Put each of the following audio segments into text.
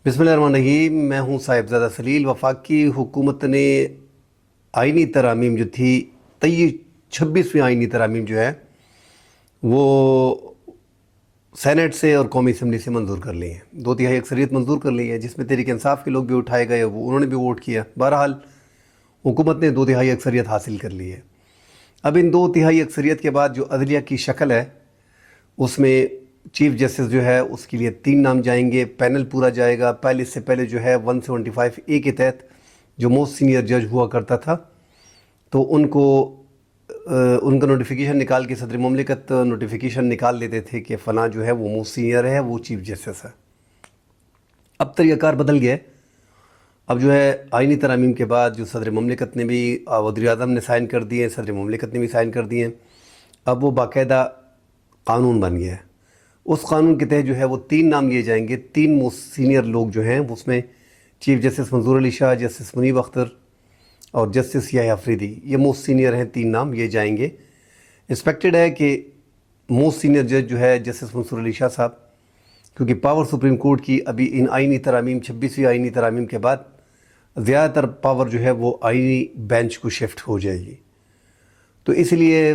بسم اللہ الرحمن الرحیم۔ میں ہوں صاحبزادہ سلیل۔ وفاقی حکومت نے آئینی ترامیم جو تھی 26ویں آئینی ترامیم جو ہے وہ سینٹ سے اور قومی اسمبلی سے منظور کر لی ہیں، 2/3 اکثریت منظور کر لی ہے، جس میں تحریک انصاف کے لوگ بھی اٹھائے گئے، انہوں نے بھی ووٹ کیا۔ بہرحال حکومت نے 2/3 اکثریت حاصل کر لی ہے۔ اب ان 2/3 اکثریت کے بعد جو عدلیہ کی شکل ہے اس میں چیف جسٹس جو ہے اس کے لیے 3 نام جائیں گے، پینل پورا جائے گا۔ پہلے سے پہلے جو ہے 175A کے تحت جو موسٹ سینئر جج ہوا کرتا تھا تو ان کا نوٹیفیکیشن نکال کے صدر مملکت نوٹیفیکیشن نکال لیتے تھے کہ فلاں جو ہے وہ موسٹ سینئر ہے، وہ چیف جسٹس ہے۔ اب طریقہ کار بدل گیا۔ اب جو ہے آئینی ترامیم کے بعد جو صدر مملکت نے بھی، وزیر اعظم نے سائن کر دیے، صدر مملکت نے بھی سائن کر دیے، اب وہ باقاعدہ قانون بن گیا ہے۔ اس قانون کے تحت جو ہے وہ 3 نام لیے جائیں گے، 3 موسٹ سینئر لوگ جو ہیں اس میں چیف جسٹس منظور علی شاہ، جسٹس منیب اختر اور جسٹس یحییٰ افریدی، یہ موسٹ سینئر ہیں، 3 نام یہ جائیں گے۔ ایکسپیکٹڈ ہے کہ موسٹ سینئر جج جو ہے جسٹس منصور علی شاہ صاحب، کیونکہ پاور سپریم کورٹ کی ابھی ان آئینی ترامیم 26ویں آئینی ترامیم کے بعد زیادہ تر پاور جو ہے وہ آئینی بینچ کو شفٹ ہو جائے گی، تو اس لیے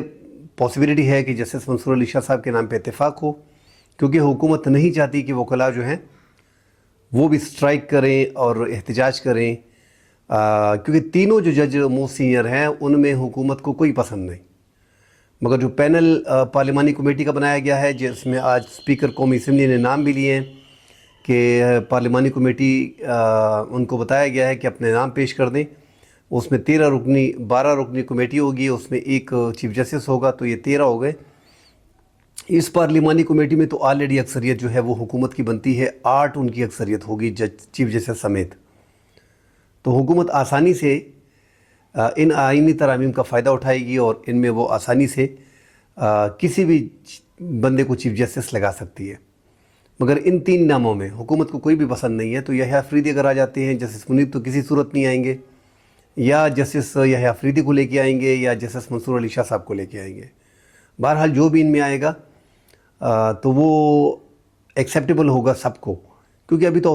پاسبلٹی ہے کہ جسٹس منصور علی شاہ صاحب کے نام پہ اتفاق ہو، کیونکہ حکومت نہیں چاہتی کہ وکلاء جو ہیں وہ بھی سٹرائک کریں اور احتجاج کریں، کیونکہ تینوں جو جج موسٹ سینئر ہیں ان میں حکومت کو کوئی پسند نہیں۔ مگر جو پینل پارلیمانی کمیٹی کا بنایا گیا ہے، جس میں آج اسپیکر قومی اسمبلی نے نام بھی لیے ہیں کہ پارلیمانی کمیٹی ان کو بتایا گیا ہے کہ اپنے نام پیش کر دیں، اس میں 12 رکنی کمیٹی ہوگی، اس میں ایک چیف جسٹس ہوگا، تو یہ 13 ہو گئے۔ اس پارلیمانی کمیٹی میں تو آلریڈی اکثریت جو ہے وہ حکومت کی بنتی ہے، 8 ان کی اکثریت ہوگی چیف جسٹس سمیت، تو حکومت آسانی سے ان آئینی ترامیم کا فائدہ اٹھائے گی اور ان میں وہ آسانی سے کسی بھی بندے کو چیف جسٹس لگا سکتی ہے۔ مگر ان 3 ناموں میں حکومت کو کوئی بھی پسند نہیں ہے، تو یحییٰ افریدی اگر آ جاتے ہیں، جسٹس منیب تو کسی صورت نہیں آئیں گے، یا جسٹس یحییٰ افریدی کو لے کے آئیں گے یا جسٹس منصور علی شاہ صاحب کو لے کے آئیں گے۔ بہرحال جو بھی ان میں آئے گا تو وہ ایکسیپٹیبل ہوگا سب کو، کیونکہ ابھی تو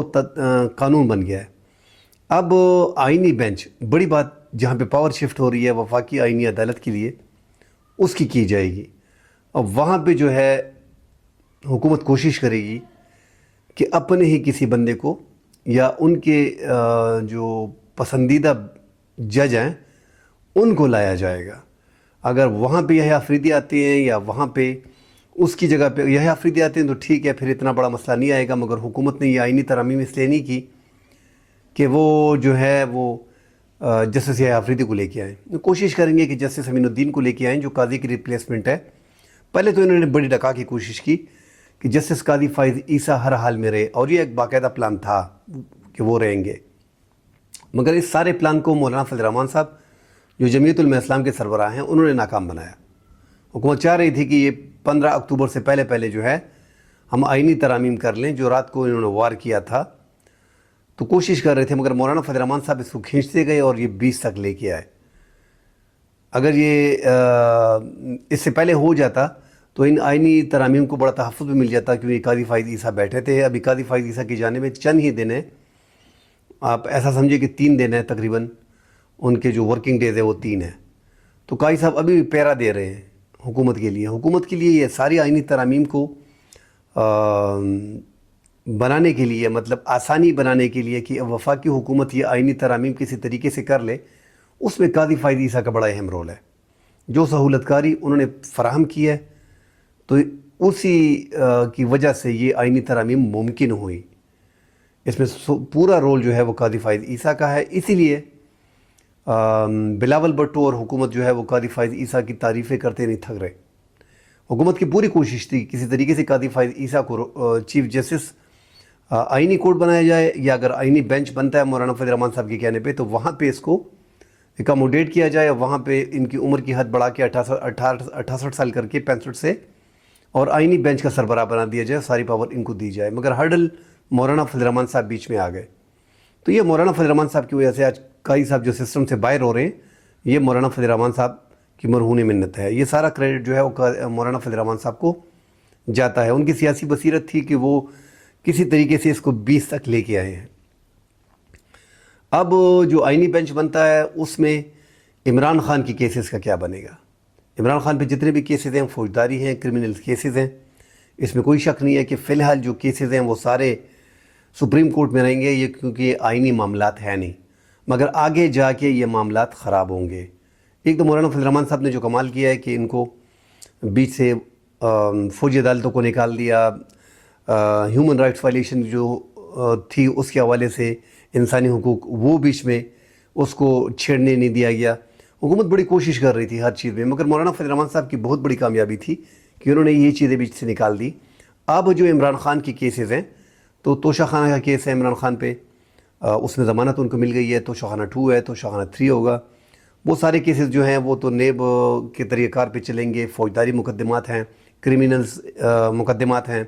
قانون بن گیا ہے۔ اب آئینی بینچ، بڑی بات جہاں پہ پاور شفٹ ہو رہی ہے وفاقی آئینی عدالت کے لیے، اس کی جائے گی۔ اب وہاں پہ جو ہے حکومت کوشش کرے گی کہ اپنے ہی کسی بندے کو یا ان کے جو پسندیدہ جج ہیں ان کو لایا جائے گا۔ اگر وہاں پہ یحییٰ افریدی آتے ہیں یا وہاں پہ اس کی جگہ پہ یحییٰ افریدی آتے ہیں تو ٹھیک ہے، پھر اتنا بڑا مسئلہ نہیں آئے گا، مگر حکومت نے یہ آئینی ترامیم اس لیے نہیں کی کہ وہ جو ہے وہ جسٹس یحییٰ افریدی کو لے کے آئیں۔ کوشش کریں گے کہ جسٹس امین الدین کو لے کے آئیں جو قاضی کی ریپلیسمنٹ ہے۔ پہلے تو انہوں نے بڑی ڈکا کی کوشش کی کہ جسٹس قاضی فائز عیسیٰ ہر حال میں رہے، اور یہ ایک باقاعدہ پلان تھا کہ وہ رہیں گے، مگر اس سارے پلان کو مولانا فضل الرحمان صاحب جو جمعیت علماء اسلام کے سربراہ ہیں انہوں نے ناکام بنایا۔ حکومت چاہ رہی تھی کہ یہ 15 اکتوبر سے پہلے جو ہے ہم آئینی ترامیم کر لیں، جو رات کو انہوں نے وار کیا تھا، تو کوشش کر رہے تھے، مگر مولانا فضل الرحمان صاحب اس کو کھینچتے گئے اور یہ 20 تک لے کے آئے۔ اگر یہ اس سے پہلے ہو جاتا تو ان آئینی ترامیم کو بڑا تحفظ بھی مل جاتا، کیونکہ قاضی فائز عیسیٰ بیٹھے تھے۔ ابھی قاضی فائز عیسیٰ کی جانب میں چند ہی دن ہیں، آپ ایسا سمجھے کہ 3 دن ہیں تقریباً، ان کے جو ورکنگ ڈیز ہے وہ 3 ہیں، تو قاضی صاحب ابھی بھی پیرا دے رہے ہیں حکومت کے لیے یہ ساری آئینی ترامیم کو بنانے کے لیے، مطلب آسانی بنانے کے لیے کہ وفاقی حکومت یہ آئینی ترامیم کسی طریقے سے کر لے، اس میں قاضی فائز عیسیٰ کا بڑا اہم رول ہے۔ جو سہولت کاری انہوں نے فراہم کی ہے تو اسی کی وجہ سے یہ آئینی ترامیم ممکن ہوئی، اس میں پورا رول جو ہے وہ قاضی فائز عیسیٰ کا ہے۔ اسی لیے بلاول بھٹو اور حکومت جو ہے وہ قاضی فائز عیسیٰ کی تعریفیں کرتے نہیں تھک رہے۔ حکومت کی پوری کوشش تھی کسی طریقے سے قاضی فائز عیسیٰ کو چیف جسٹس آئینی کورٹ بنایا جائے، یا اگر آئینی بینچ بنتا ہے مولانا فضل الرحمان صاحب کے کہنے پہ تو وہاں پہ اس کو اکاموڈیٹ کیا جائے، وہاں پہ ان کی عمر کی حد بڑھا کے 68 سال کر کے 65 سے، اور آئینی بینچ کا سربراہ بنا دیا جائے، ساری پاور ان کو دی جائے۔ مگر ہرڈل مولانا فضل الرحمان صاحب بیچ میں آ گئے، تو یہ مولانا فضل الرحمان صاحب کی وجہ سے آج قاضی صاحب جو سسٹم سے باہر ہو رہے ہیں، یہ مولانا فضل الرحمان صاحب کی مرہون منت ہے۔ یہ سارا کریڈٹ جو ہے وہ مولانا فضل الرحمان صاحب کو جاتا ہے۔ ان کی سیاسی بصیرت تھی کہ وہ کسی طریقے سے اس کو 20 تک لے کے آئے ہیں۔ اب جو آئینی بینچ بنتا ہے اس میں عمران خان کی کیسز کا کیا بنے گا؟ عمران خان پہ جتنے بھی کیسز ہیں فوجداری ہیں، کرمنل کیسز ہیں، اس میں کوئی شک نہیں ہے کہ فی الحال جو کیسز ہیں وہ سارے سپریم کورٹ میں رہیں گے، یہ کیونکہ یہ آئینی معاملات ہیں نہیں، مگر آگے جا کے یہ معاملات خراب ہوں گے۔ ایک تو مولانا فضل الرحمان صاحب نے جو کمال کیا ہے کہ ان کو بیچ سے فوجی عدالتوں کو نکال دیا، ہیومن رائٹس وائلیشن جو تھی اس کے حوالے سے انسانی حقوق وہ بیچ میں اس کو چھیڑنے نہیں دیا گیا۔ حکومت بڑی کوشش کر رہی تھی ہر چیز میں، مگر مولانا فضل الرحمان صاحب کی بہت بڑی کامیابی تھی کہ انہوں نے یہ چیزیں بیچ سے نکال دی۔ اب جو عمران خان کی کیسز ہیں تو توشہ خانہ کا کیس ہے عمران خان پہ، اس میں ضمانت ان کو مل گئی ہے، توشہ خانہ 2 ہے، توشہ خانہ 3 ہوگا۔ وہ سارے کیسز جو ہیں وہ تو نیب کے طریقہ کار پہ چلیں گے، فوجداری مقدمات ہیں، کرمنلز مقدمات ہیں،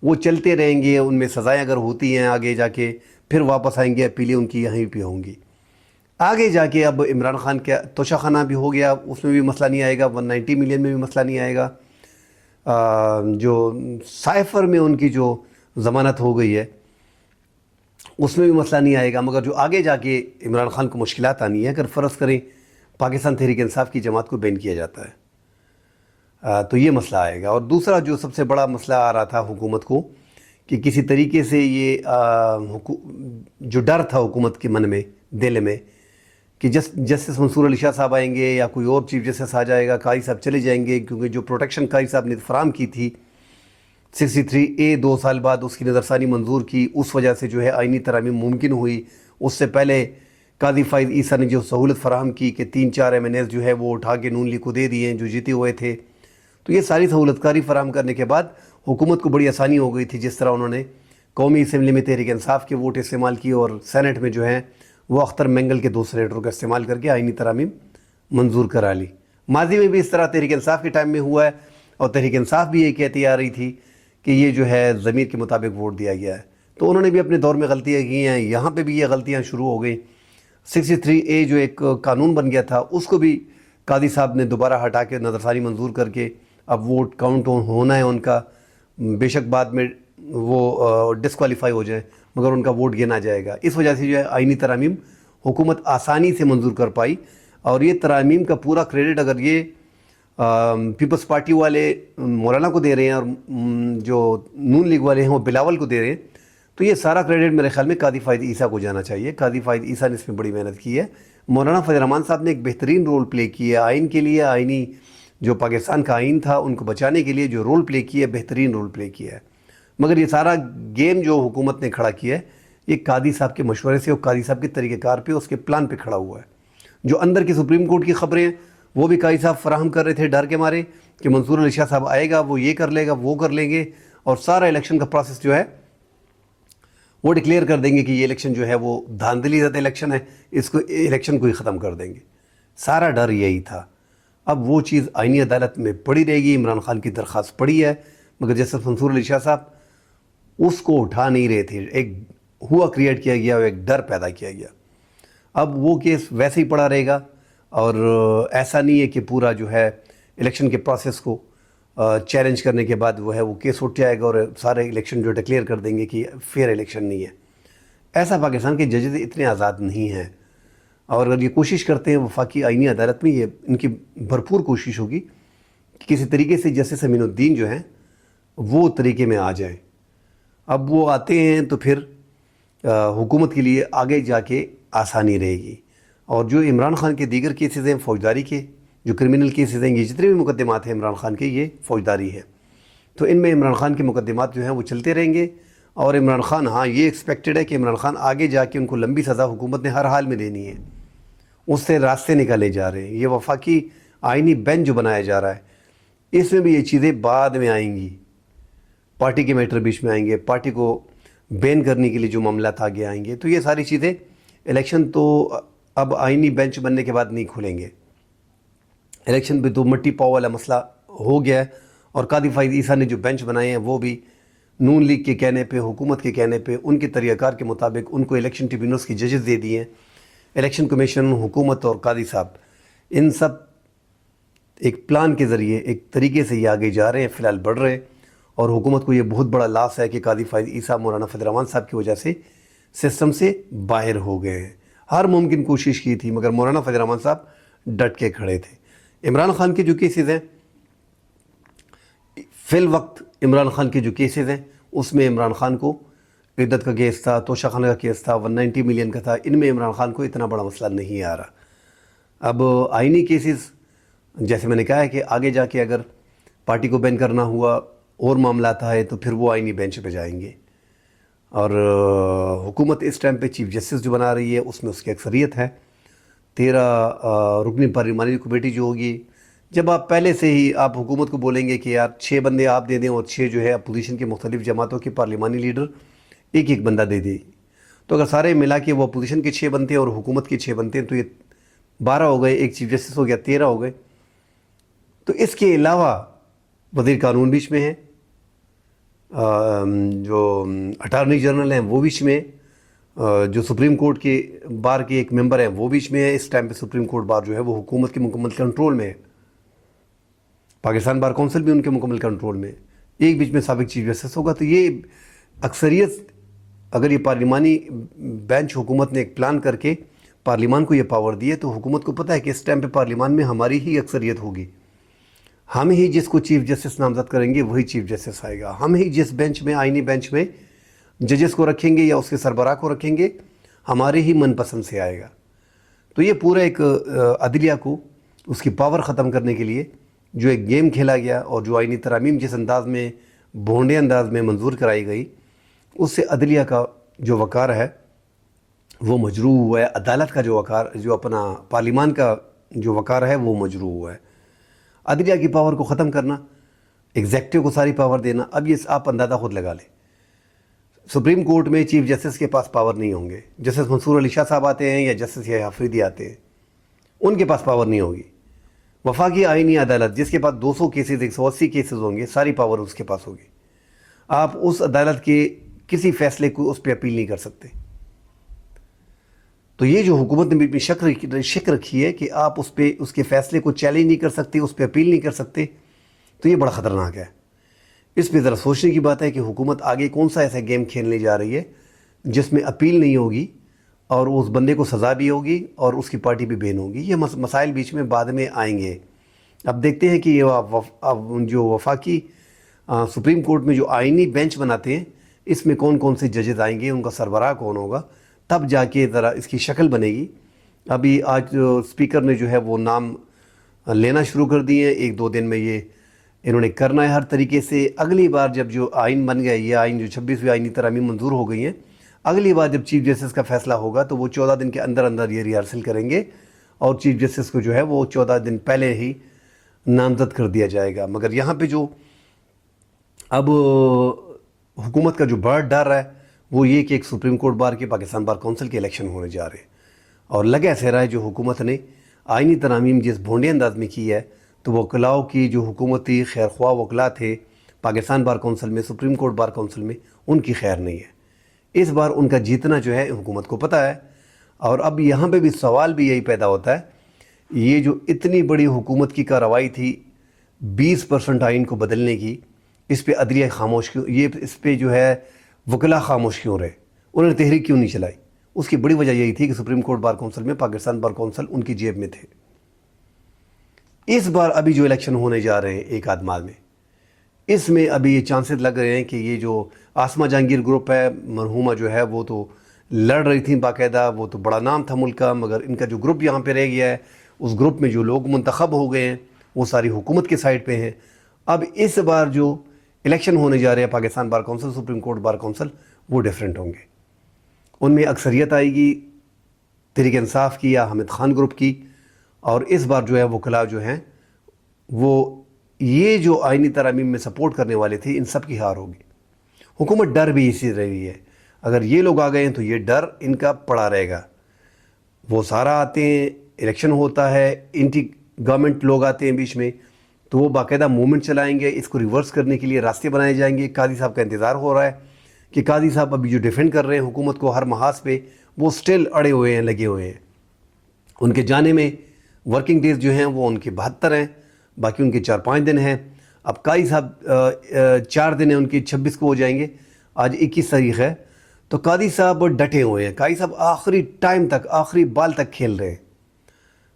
وہ چلتے رہیں گے، ان میں سزائیں اگر ہوتی ہیں آگے جا کے پھر واپس آئیں گے، اپیلیں ان کی یہیں پہ ہوں گی۔ آگے جا کے اب عمران خان کا توشہ خانہ بھی ہو گیا، اس میں بھی مسئلہ نہیں آئے گا، 190 ملین میں بھی مسئلہ نہیں آئے گا، جو سائفر میں ان کی جو ضمانت ہو گئی ہے اس میں بھی مسئلہ نہیں آئے گا، مگر جو آگے جا کے عمران خان کو مشکلات آنی ہے اگر فرض کریں پاکستان تحریک انصاف کی جماعت کو بین کیا جاتا ہے تو یہ مسئلہ آئے گا۔ اور دوسرا جو سب سے بڑا مسئلہ آ رہا تھا حکومت کو کہ کسی طریقے سے یہ جو ڈر تھا حکومت کے من میں دل میں کہ جسٹس منصور علی شاہ صاحب آئیں گے یا کوئی اور چیف جسٹس آ جائے گا، قاضی صاحب چلے جائیں گے، کیونکہ جو پروٹیکشن قاضی صاحب نے فراہم کی تھی 63A 2 سال بعد اس کی نظرثانی منظور کی، اس وجہ سے جو ہے آئینی ترامیم ممکن ہوئی۔ اس سے پہلے قاضی فائز عیسیٰ نے جو سہولت فراہم کی کہ 3-4 MNAs جو ہے وہ اٹھا کے نون لیگ کو دے دیے جو جیتے ہوئے تھے، تو یہ ساری سہولت کاری فراہم کرنے کے بعد حکومت کو بڑی آسانی ہو گئی تھی۔ جس طرح انہوں نے قومی اسمبلی میں تحریک انصاف کے ووٹ استعمال کیے اور سینٹ میں جو ہیں وہ اختر مینگل کے 2 سینیٹروں کا استعمال کر کے آئینی ترامیم منظور کرا لی۔ ماضی میں بھی اس طرح تحریک انصاف کے ٹائم میں ہوا ہے، اور تحریک انصاف بھی یہ کہتی آ رہی تھی کہ یہ جو ہے ضمیر کے مطابق ووٹ دیا گیا ہے، تو انہوں نے بھی اپنے دور میں غلطیاں کی ہیں، یہاں پہ بھی یہ غلطیاں شروع ہو گئیں۔ 63A جو ایک قانون بن گیا تھا اس کو بھی قاضی صاحب نے دوبارہ ہٹا کے نظرثانی منظور کر کے اب ووٹ کاؤنٹ ہونا ہے ان کا، بے شک بعد میں وہ ڈسکوالیفائی ہو جائیں مگر ان کا ووٹ گنا جائے گا۔ اس وجہ سے جو ہے آئینی ترامیم حکومت آسانی سے منظور کر پائی، اور یہ ترامیم کا پورا کریڈٹ اگر یہ پیپلز پارٹی والے مولانا کو دے رہے ہیں اور جو نون لیگ والے ہیں وہ بلاول کو دے رہے ہیں، تو یہ سارا کریڈٹ میرے خیال میں قاضی فائز عیسیٰ کو جانا چاہیے۔ قاضی فائز عیسیٰ نے اس میں بڑی محنت کی ہے، مولانا فضل الرحمان صاحب نے ایک بہترین رول پلے کیا ہے آئین کے لیے، آئینی جو پاکستان کا آئین تھا ان کو بچانے کے لیے جو رول پلے کیا ہے، بہترین رول پلے کیا ہے۔ مگر یہ سارا گیم جو حکومت نے کھڑا کیا ہے یہ قاضی صاحب کے مشورے سے اور قاضی صاحب کے طریقہ کار پہ، اس کے پلان پہ کھڑا ہوا ہے۔ جو اندر کی سپریم کورٹ کی خبریں ہیں وہ بھی قاضی صاحب فراہم کر رہے تھے ڈر کے مارے کہ منصور علی شاہ صاحب آئے گا، وہ یہ کر لے گا، وہ کر لیں گے، اور سارا الیکشن کا پروسیس جو ہے وہ ڈکلیئر کر دیں گے کہ یہ الیکشن جو ہے وہ دھاندلی زدہ الیکشن ہے، اس کو الیکشن کو ہی ختم کر دیں گے۔ سارا ڈر یہی تھا۔ اب وہ چیز آئینی عدالت میں پڑی رہے گی، عمران خان کی درخواست پڑی ہے، مگر جسٹس منصور علی شاہ صاحب اس کو اٹھا نہیں رہے تھے، ایک ہوا کریٹ کیا گیا اور ایک ڈر پیدا کیا گیا۔ اب وہ کیس ویسے ہی پڑا رہے گا، اور ایسا نہیں ہے کہ پورا جو ہے الیکشن کے پروسیس کو چیلنج کرنے کے بعد وہ کیس اٹھ جائے گا اور سارے الیکشن جو ڈکلیئر کر دیں گے کہ فیئر الیکشن نہیں ہے۔ ایسا پاکستان کے ججز اتنے آزاد نہیں ہیں، اور اگر یہ کوشش کرتے ہیں وفاقی آئینی عدالت میں، یہ ان کی بھرپور کوشش ہوگی کہ کسی طریقے سے جسٹس امین الدین جو ہیں وہ طریقے میں آ جائیں۔ اب وہ آتے ہیں تو پھر حکومت کے لیے آگے جا کے آسانی رہے گی۔ اور جو عمران خان کے دیگر کیسز ہیں فوجداری کے، جو کرمنل کیسز ہیں، یہ جتنے بھی مقدمات ہیں عمران خان کے یہ فوجداری ہیں، تو ان میں عمران خان کے مقدمات جو ہیں وہ چلتے رہیں گے۔ اور عمران خان، ہاں یہ ایکسپیکٹڈ ہے کہ عمران خان آگے جا کے ان کو لمبی سزا حکومت نے ہر حال میں دینی ہے، اس سے راستے نکالے جا رہے ہیں۔ یہ وفاقی آئینی بینچ جو بنایا جا رہا ہے اس میں بھی یہ چیزیں بعد میں آئیں گی، پارٹی کے میٹر بیچ میں آئیں گے، پارٹی کو بین کرنے کے لیے جو معاملات آگے آئیں گے، تو یہ ساری چیزیں الیکشن تو اب آئینی بینچ بننے کے بعد نہیں کھلیں گے۔ الیکشن پہ تو مٹی پاؤ والا مسئلہ ہو گیا ہے، اور قاضی فائز عیسیٰ نے جو بینچ بنائے ہیں وہ بھی نون لیگ کے کہنے پہ، حکومت کے کہنے پہ، ان کے طریقہ کار کے مطابق ان کو الیکشن ٹریبیونلز کی ججز دے دیے ہیں۔ الیکشن کمیشن، حکومت اور قاضی صاحب، ان سب ایک پلان کے ذریعے ایک طریقے سے یہ آگے جا رہے ہیں، فی الحال بڑھ رہے ہیں، اور حکومت کو یہ بہت بڑا لاس ہے کہ قاضی فائز عیسیٰ مولانا فضل الرحمان صاحب کی وجہ سے سسٹم سے باہر ہو گئے ہیں۔ ہر ممکن کوشش کی تھی مگر مولانا فضل الرحمان صاحب ڈٹ کے کھڑے تھے۔ عمران خان کے جو کیسز ہیں، فی الوقت عمران خان کے جو کیسز ہیں اس میں عمران خان کو عدت کا کیس تھا، توشہ خانہ کا کیس تھا، 190 ملین کا تھا، ان میں عمران خان کو اتنا بڑا مسئلہ نہیں آ رہا۔ اب آئینی کیسز جیسے میں نے کہا ہے کہ آگے جا کے اگر پارٹی کو بین کرنا ہوا اور معاملات آئے تو پھر وہ آئینی بینچ پہ جائیں گے، اور حکومت اس ٹائم پہ چیف جسٹس جو بنا رہی ہے اس میں اس کی اکثریت ہے، 13 رکنی پارلیمانی کمیٹی جو ہوگی۔ جب آپ پہلے سے ہی آپ حکومت کو بولیں گے کہ یار 6 بندے آپ دے دیں اور 6 جو ہے اپوزیشن کے مختلف جماعتوں کے پارلیمانی لیڈر ایک ایک بندہ دے دے، تو اگر سارے ملا کے وہ اپوزیشن کے 6 بنتے ہیں اور حکومت کے 6 بنتے ہیں تو یہ 12 ہو گئے، ایک چیف جسٹس ہو گیا، 13 ہو گئے۔ تو اس کے علاوہ وزیر قانون بیچ میں ہے، جو اٹارنی جنرل ہیں وہ بیچ میں، جو سپریم کورٹ کے بار کے ایک ممبر ہیں وہ بیچ میں ہے۔ اس ٹائم پہ سپریم کورٹ بار جو ہے وہ حکومت کے مکمل کنٹرول میں ہے، پاکستان بار کونسل بھی ان کے مکمل کنٹرول میں ہے، ایک بیچ میں سابق چیف جسٹس ہوگا۔ تو یہ اکثریت، اگر یہ پارلیمانی بینچ حکومت نے ایک پلان کر کے پارلیمان کو یہ پاور دی ہے تو حکومت کو پتہ ہے کہ اس ٹائم پہ پارلیمان میں ہماری ہی اکثریت ہوگی، ہم ہی جس کو چیف جسٹس نامزد کریں گے وہی چیف جسٹس آئے گا، ہم ہی جس بینچ میں آئینی بینچ میں ججز کو رکھیں گے یا اس کے سربراہ کو رکھیں گے ہمارے ہی من پسند سے آئے گا۔ تو یہ پورا ایک عدلیہ کو اس کی پاور ختم کرنے کے لیے جو ایک گیم کھیلا گیا، اور جو آئینی ترامیم جس انداز میں بھونڈے انداز میں منظور کرائی گئی، اس سے عدلیہ کا جو وقار ہے وہ مجروح ہوا ہے، عدالت کا جو وقار، جو اپنا پارلیمان کا جو وقار ہے وہ مجروح ہوا ہے۔ عدلیہ کی پاور کو ختم کرنا، ایگزیکٹو کو ساری پاور دینا۔ اب یہ آپ اندازہ خود لگا لیں، سپریم کورٹ میں چیف جسٹس کے پاس پاور نہیں ہوں گے، جسٹس منصور علی شاہ صاحب آتے ہیں یا جسٹس یحییٰ آفریدی آتے ہیں، ان کے پاس پاور نہیں ہوگی۔ وفاقی آئینی عدالت جس کے پاس 200 کیسز، 180 کیسز ہوں گے، ساری پاور اس کے پاس ہوگی۔ آپ اس عدالت کے کسی فیصلے کو اس پہ اپیل نہیں کر سکتے۔ تو یہ جو حکومت نے بھی شک رکھی ہے کہ آپ اس پہ اس کے فیصلے کو چیلنج نہیں کر سکتے، اس پہ اپیل نہیں کر سکتے، تو یہ بڑا خطرناک ہے۔ اس پہ ذرا سوچنے کی بات ہے کہ حکومت آگے کون سا ایسا گیم کھیلنے جا رہی ہے جس میں اپیل نہیں ہوگی اور اس بندے کو سزا بھی ہوگی اور اس کی پارٹی بھی بین ہوگی۔ یہ مسائل بیچ میں بعد میں آئیں گے۔ اب دیکھتے ہیں کہ یہ جو وفاقی سپریم کورٹ میں جو آئینی بینچ بناتے ہیں اس میں کون کون سے ججز آئیں گے، ان کا سربراہ کون ہوگا، تب جا کے ذرا اس کی شکل بنے گی۔ ابھی آج اسپیکر نے جو ہے وہ نام لینا شروع کر دیے ہیں، 1-2 دن میں یہ انہوں نے کرنا ہے ہر طریقے سے۔ اگلی بار جب جو آئین بن گیا، یہ آئین جو 26ویں آئینی ترامیم منظور ہو گئی ہیں، اگلی بار جب چیف جسٹس کا فیصلہ ہوگا تو وہ 14 دن کے اندر اندر یہ ریہرسل کریں گے اور چیف جسٹس کو جو ہے وہ 14 دن پہلے ہی نامزد کر دیا جائے گا۔ مگر یہاں پہ جو اب حکومت کا جو بڑا ڈر ہے وہ یہ کہ ایک سپریم کورٹ بار کے پاکستان بار کونسل کے الیکشن ہونے جا رہے ہیں، اور لگا ایسا رہا ہے جو حکومت نے آئینی ترامیم جس بھونڈے انداز میں کی ہے تو وکلاؤں کی جو حکومتی خیر خواہ وکلاء تھے پاکستان بار کونسل میں، سپریم کورٹ بار کونسل میں، ان کی خیر نہیں ہے۔ اس بار ان کا جیتنا جو ہے حکومت کو پتہ ہے، اور اب یہاں پہ بھی سوال بھی یہی پیدا ہوتا ہے، یہ جو اتنی بڑی حکومت کی کارروائی تھی 20% آئین کو بدلنے کی، اس پہ عدلیہ خاموش کیوں، یہ اس پہ جو ہے وکلاء خاموش کیوں رہے، انہوں نے تحریک کیوں نہیں چلائی؟ اس کی بڑی وجہ یہی تھی کہ سپریم کورٹ بار کونسل میں پاکستان بار کونسل ان کی جیب میں تھے۔ اس بار ابھی جو الیکشن ہونے جا رہے ہیں ایک آدھ ماہ میں، اس میں ابھی یہ چانسز لگ رہے ہیں کہ یہ جو آسمہ جہانگیر گروپ ہے، مرحومہ جو ہے وہ تو لڑ رہی تھیں باقاعدہ، وہ تو بڑا نام تھا ملک کا، مگر ان کا جو گروپ یہاں پہ رہ گیا ہے، اس گروپ میں جو لوگ منتخب ہو گئے ہیں وہ ساری حکومت کے سائڈ پہ ہیں۔ اب اس بار جو الیکشن ہونے جا رہے ہیں Pakistan bar council, supreme court bar council, وہ ڈیفرنٹ ہوں گے۔ ان میں اکثریت آئے گی تحریک انصاف کی یا حامد خان گروپ کی، اور اس بار جو ہے وکلاء جو ہیں وہ یہ جو آئینی ترامیم میں سپورٹ کرنے والے تھے ان سب کی ہار ہوگی۔ حکومت ڈر بھی اسی رہی ہے، اگر یہ لوگ آ گئے ہیں تو یہ ڈر ان کا پڑا رہے گا۔ وہ سارا آتے ہیں، الیکشن ہوتا ہے، اینٹی گورنمنٹ لوگ آتے ہیں بیچ میں، تو وہ باقاعدہ موومنٹ چلائیں گے، اس کو ریورس کرنے کے لیے راستے بنائے جائیں گے۔ قاضی صاحب کا انتظار ہو رہا ہے کہ قاضی صاحب ابھی جو ڈیفینڈ کر رہے ہیں حکومت کو ہر محاذ پہ، وہ سٹل اڑے ہوئے ہیں، لگے ہوئے ہیں۔ ان کے جانے میں ورکنگ ڈیز جو ہیں وہ ان کے 72 ہیں، باقی ان کے 4-5 دن ہیں۔ اب قاضی صاحب 4 دن ہیں ان کی، 26 کو ہو جائیں گے، آج 21 تاریخ ہے، تو قاضی صاحب ڈٹے ہوئے ہیں، قاضی صاحب آخری ٹائم تک، آخری بال تک کھیل رہے ہیں۔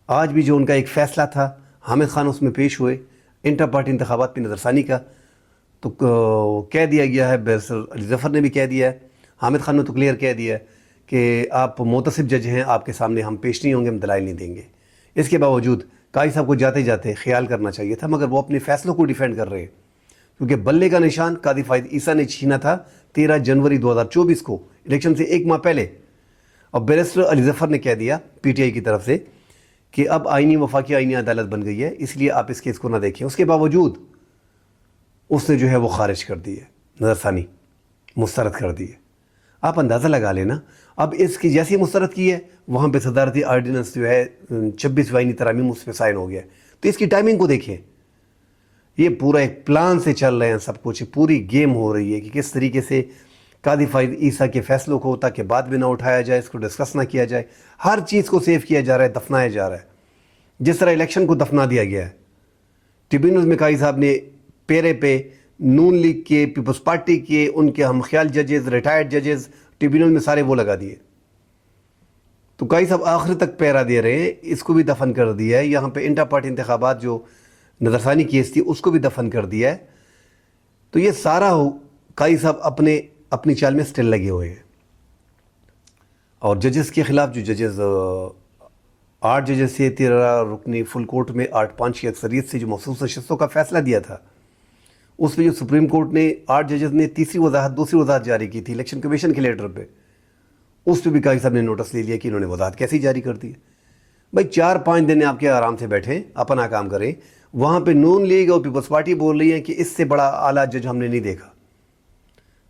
آج بھی جو ان کا ایک فیصلہ تھا، حامد خان اس میں پیش ہوئے انٹر پارٹی انتخابات پہ نظر ثانی کا، تو کہہ دیا گیا ہے، بیرسٹر علی ظفر نے بھی کہہ دیا ہے، حامد خان نے تو کلیئر کہہ دیا ہے کہ آپ محتسب جج ہیں، آپ کے سامنے ہم پیش نہیں ہوں گے، ہم دلائل نہیں دیں گے۔ اس کے باوجود قاضی صاحب کو جاتے جاتے خیال کرنا چاہیے تھا، مگر وہ اپنے فیصلوں کو ڈیفینڈ کر رہے ہیں، کیونکہ بلے کا نشان قاضی فائد عیسیٰ نے چھینا تھا 13 جنوری 2024 کو، الیکشن سے 1 ماہ پہلے، اور بیرسٹر علی ظفر نے کہہ دیا پی ٹی آئی کی طرف سے کہ اب آئینی وفاقی آئینی عدالت بن گئی ہے، اس لیے آپ اس کیس کو نہ دیکھیں۔ اس کے باوجود اس نے جو ہے وہ خارج کر دی ہے، نظر ثانی مسترد کر دی ہے۔ آپ اندازہ لگا لینا، اب اس کی جیسی مسترد کی ہے، وہاں پہ صدارتی آرڈیننس جو ہے 26 آئینی ترامیم اس پہ سائن ہو گیا ہے۔ تو اس کی ٹائمنگ کو دیکھیں، یہ پورا ایک پلان سے چل رہے ہیں سب کچھ، پوری گیم ہو رہی ہے کہ کس طریقے سے قاضی فائد عیسیٰ کے فیصلوں کو تاکہ بعد میں نہ اٹھایا جائے، اس کو ڈسکس نہ کیا جائے، ہر چیز کو سیو کیا جا رہا ہے، دفنایا جا رہا ہے، جس طرح الیکشن کو دفنا دیا گیا ہے۔ ٹریبیونلز میں قاضی صاحب نے پیرے پہ نون لیگ کے، پیپلز پارٹی کے، ان کے ہم خیال ججز، ریٹائرڈ ججز ٹریبیونل میں سارے وہ لگا دیے، تو قاضی صاحب آخر تک پیرا دے رہے ہیں، اس کو بھی دفن کر دیا ہے۔ یہاں پہ انٹر پارٹی انتخابات جو نظر ثانی کیس تھی اس کو بھی دفن کر دیا ہے۔ تو یہ سارا قاضی صاحب اپنی چال میں سٹل لگے ہوئے ہیں، اور ججز کے خلاف جو ججز 8 ججز سے 13 رکنی فل کورٹ میں 8-5 کی اکثریت سے جو مخصوص نشستوں کا فیصلہ دیا تھا، اس پہ جو سپریم کورٹ نے 8 ججز نے دوسری وضاحت جاری کی تھی الیکشن کمیشن کے لیٹر پہ، اس پہ بھی قاضی صاحب نے نوٹس لے لیا کہ انہوں نے وضاحت کیسی جاری کر دی ہے۔ بھائی 4-5 دن آپ کے آرام سے بیٹھیں، اپنا کام کریں، وہاں پہ نون لیگ اور پیپلز پارٹی بول رہی ہیں کہ اس سے بڑا اعلیٰ جج ہم نے نہیں دیکھا۔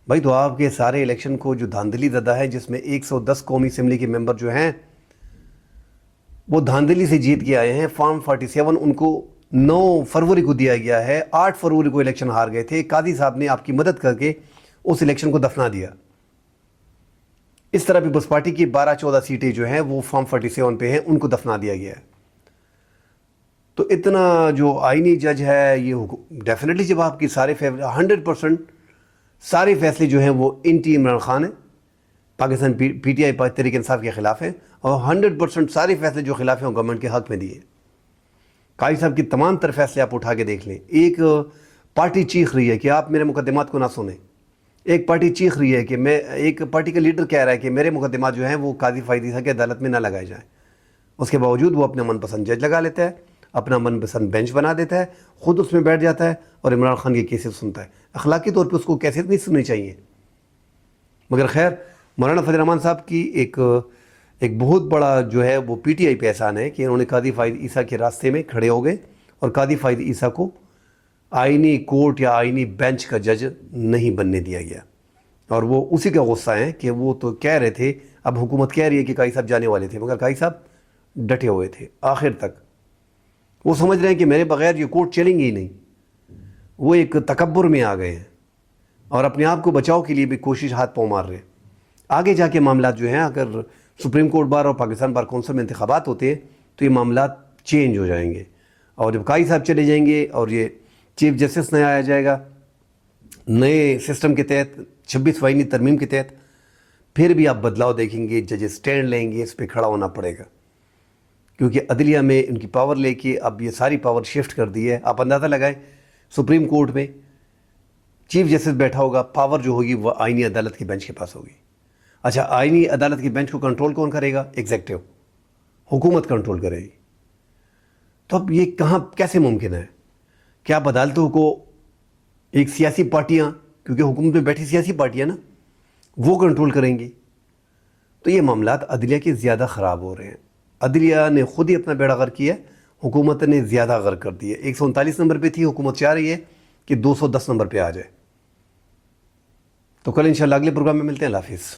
بھائی تو آپ کے سارے الیکشن کو جو دھاندلی زدہ ہے، جس میں 110 قومی اسمبلی کے ممبر جو ہیں وہ دھاندلی سے جیت کے آئے ہیں، فارم 47 ان کو 9 فروری کو دیا گیا ہے، 8 فروری کو الیکشن ہار گئے تھے، قاضی صاحب نے آپ کی مدد کر کے اس الیکشن کو دفنا دیا۔ اس طرح پیپلز پارٹی کی 12-14 سیٹیں جو ہیں وہ فارم 47 پہ ہیں، ان کو دفنا دیا گیا ہے۔ تو اتنا جو آئینی جج ہے یہ ڈیفینیٹلی، جب آپ کی سارے 100% سارے فیصلے جو ہیں وہ انٹی عمران خان ہیں، Pakistan P T I Tehreek Insaf کے خلاف ہیں، اور 100% سارے فیصلے جو خلاف ہیں وہ گورنمنٹ کے حق میں دیے۔ قاضی صاحب کی تمام تر فیصلے آپ اٹھا کے دیکھ لیں، ایک پارٹی چیخ رہی ہے کہ آپ میرے مقدمات کو نہ سنیں، ایک پارٹی چیخ رہی ہے کہ ایک پارٹی کا لیڈر کہہ رہا ہے کہ میرے مقدمات جو ہیں وہ قاضی فائد عیسیٰ کی عدالت میں نہ لگائے جائیں، اس کے باوجود وہ اپنا من پسند جج لگا لیتا ہے، اپنا من پسند بینچ بنا دیتا ہے، خود اس میں بیٹھ جاتا ہے اور عمران خان کے کیسز سنتا ہے۔ اخلاقی طور پہ اس کو کیسز نہیں سننی چاہیے، مگر خیر مولانا فضل الرحمان صاحب کی ایک بہت بڑا جو ہے وہ پی ٹی آئی پہ احسان ہے کہ انہوں نے قاضی فائد عیسیٰ کے راستے میں کھڑے ہو گئے اور قاضی فائد عیسیٰ کو آئینی کورٹ یا آئینی بینچ کا جج نہیں بننے دیا گیا، اور وہ اسی کا غصہ ہے کہ وہ تو کہہ رہے تھے، اب حکومت کہہ رہی ہے کہ قاضی صاحب جانے والے تھے، مگر قاضی صاحب ڈٹے ہوئے تھے آخر تک۔ وہ سمجھ رہے ہیں کہ میرے بغیر یہ کورٹ چلیں گی ہی نہیں، وہ ایک تکبر میں آ گئے ہیں اور اپنے آپ کو بچاؤ کے لیے بھی کوشش ہاتھ پاؤں مار رہے ہیں۔ آگے جا کے معاملات جو ہیں، اگر سپریم کورٹ بار اور پاکستان بار کونسل میں انتخابات ہوتے ہیں تو یہ معاملات چینج ہو جائیں گے، اور جب قاضی صاحب چلے جائیں گے اور یہ چیف جسٹس نیا آیا جائے گا نئے سسٹم کے تحت 26 آئینی ترمیم کے تحت، پھر بھی آپ بدلاؤ دیکھیں گے، ججز سٹینڈ لیں گے، اس پہ کھڑا ہونا پڑے گا، کیونکہ عدلیہ میں ان کی پاور لے کے اب یہ ساری پاور شفٹ کر دی ہے۔ آپ اندازہ لگائیں سپریم کورٹ میں چیف جسٹس بیٹھا ہوگا، پاور جو ہوگی وہ آئینی عدالت کے بینچ کے پاس ہوگی۔ اچھا، آئینی عدالت کے بینچ کو کنٹرول کون کرے گا؟ ایگزیکٹو، حکومت کنٹرول کرے گی۔ تو اب یہ کیسے ممکن ہے کہ آپ عدالتوں کو ایک سیاسی پارٹیاں، کیونکہ حکومت میں بیٹھی سیاسی پارٹیاں نا، وہ کنٹرول کریں گی؟ تو یہ معاملات عدلیہ کے زیادہ خراب ہو رہے ہیں۔ عدلیہ نے خود ہی اپنا بیڑا غرق کیا، حکومت نے زیادہ غرق کر دی ہے۔ 139 نمبر پہ تھی، حکومت چاہ رہی ہے کہ 210 نمبر پہ آ جائے۔ تو کل انشاءاللہ اگلے پروگرام میں ملتے ہیں۔ اللہ حافظ۔